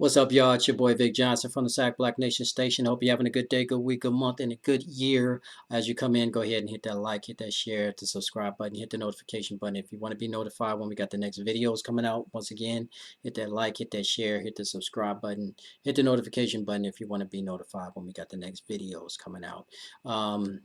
What's up, y'all? It's your boy Vic Johnson from the Sac Black Nation Station. Hope you're having a good day, good week, good month, and a good year. As you come in, go ahead and hit that like, hit that share, hit the subscribe button, hit the notification button. If you want to be notified when we got the next videos coming out, once again, hit that like, hit that share, hit the subscribe button, hit the notification button if you want to be notified when we got the next videos coming out.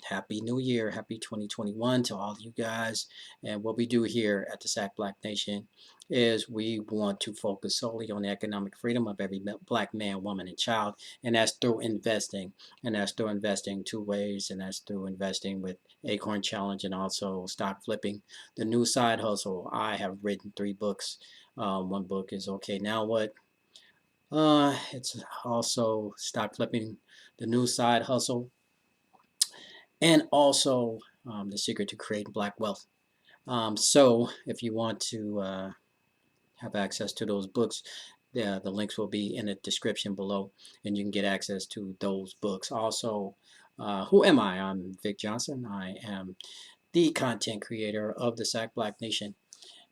Happy New Year, happy 2021 to all of you guys. And what we do here at the Sac Black Nation is we want to focus solely on the economic freedom of every black man, woman, and child, and that's through investing. And that's through investing two ways, and that's through investing with Acorn Challenge and also stock flipping. The new side hustle. I have written 3 books. One book is Okay Now What. It's also stock flipping, the new side hustle, and also the secret to creating black wealth. So if you want to have access to those books, the links will be in the description below, and you can get access to those books. Also, who am I? I'm Vic Johnson. I am the content creator of the Sac Black Nation,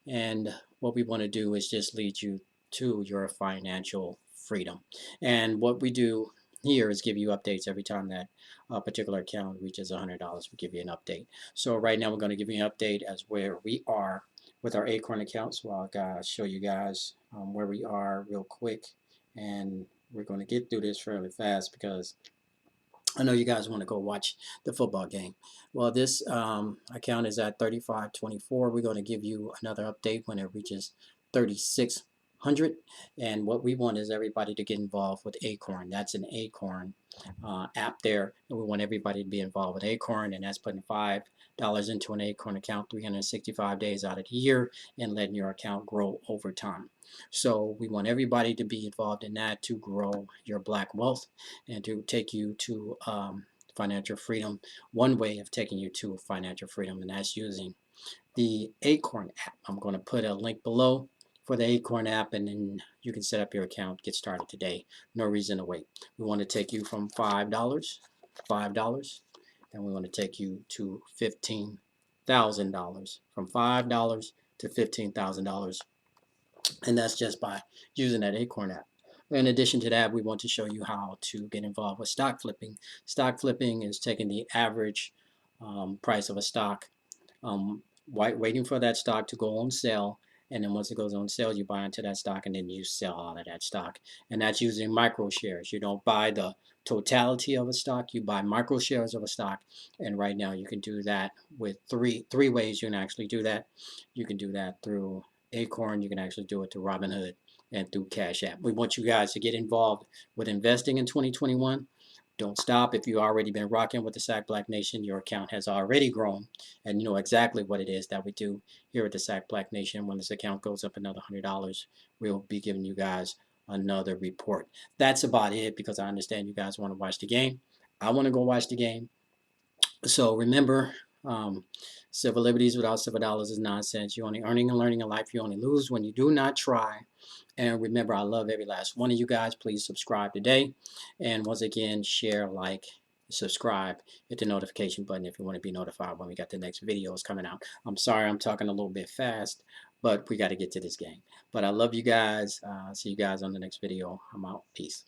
and what we want to do is just lead you to your financial freedom. And what we do here is give you updates every time that a particular account reaches $100. We give you an update. So right now we're going to give you an update as where we are with our Acorn account. So I'll show you guys where we are real quick, and we're going to get through this fairly fast because I know you guys want to go watch the football game. Well, this account is at 3524. We're going to give you another update when it reaches 3600. And what we want is everybody to get involved with Acorn. That's an Acorn app there, and we want everybody to be involved with Acorn, and that's putting $5 into an Acorn account 365 days out of the year and letting your account grow over time. So we want everybody to be involved in that to grow your black wealth and to take you to financial freedom. One way of taking you to financial freedom, and that's using the Acorn app. I'm going to put a link below for the Acorn app, and then you can set up your account, get started today. No reason to wait. We want to take you from $5, and we want to take you to $15,000, from $5 to $15,000, and that's just by using that Acorn app. In addition to that, we want to show you how to get involved with stock flipping. Stock flipping is taking the average price of a stock, waiting for that stock to go on sale, and then once it goes on sale, you buy into that stock, and then you sell out of that stock. And that's using micro shares. You don't buy the totality of a stock, you buy micro shares of a stock. And right now you can do that with three ways you can actually do that. You can do that through Acorn, you can actually do it through Robinhood, and through Cash App. We want you guys to get involved with investing in 2021. Don't stop. If you've already been rocking with the Sac Black Nation, your account has already grown, and you know exactly what it is that we do here at the Sac Black Nation. When this account goes up another $100, we'll be giving you guys another report. That's about it, because I understand you guys want to watch the game. I want to go watch the game. So remember, civil liberties without civil dollars is nonsense. You're only earning and learning in life. You only lose when you do not try. And remember, I love every last one of you guys. Please subscribe today. And once again, share, like, subscribe, hit the notification button if you want to be notified when we got the next videos coming out. I'm sorry I'm talking a little bit fast, but we got to get to this game. But I love you guys. See you guys on the next video. I'm out. Peace.